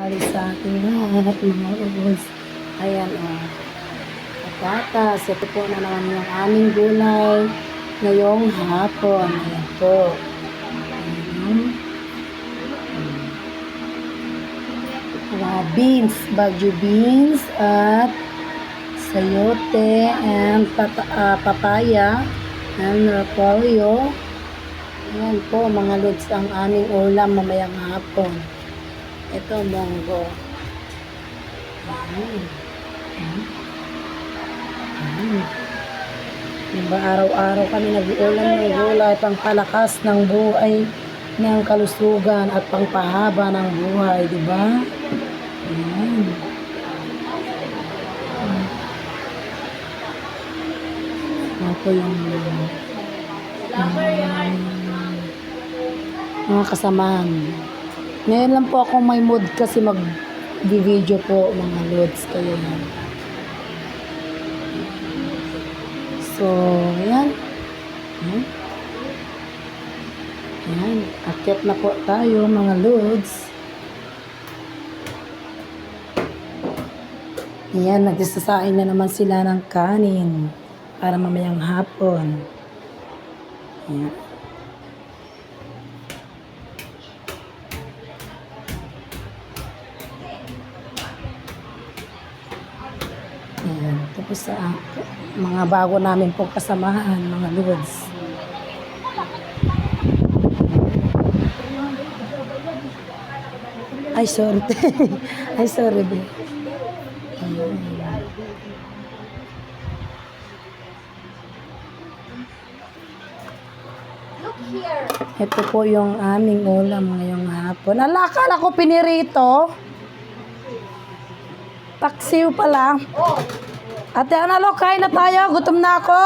Alis sa ating lahat, mga ubos. Ayan, patatas. Ito po na naman yung aming gulay ngayong hapon. Ayan po. Beans, bagyo beans, at sayote, and papaya, and repolyo. Ayan po, mga lods, ang aming ulam mamayang hapon. Ito, monggo. Diba, araw-araw kami nag-uulam ng gulay, pangpalakas ng buhay, ng kalusugan, at pangpahaba ng buhay, diba? Ayan. Ako yung mga kasamahan. Ngayon lang po ako may mood kasi mag-video po, mga lods, kayo. So, ayan. Ayan, akyat na po tayo, mga lods. Ayan, nagsasain na naman sila ng kanin para mamayang hapon. Ayan. Ayan, tapos sa mga bago namin pong kasamahan, mga lods. Ay, sorry. Ay, sorry, babe. Ito po yung aming ulam ngayong hapon. Ala, akala ko pinirito. Paksiw pala. Ate, ano, kain na tayo. Gutom na ako.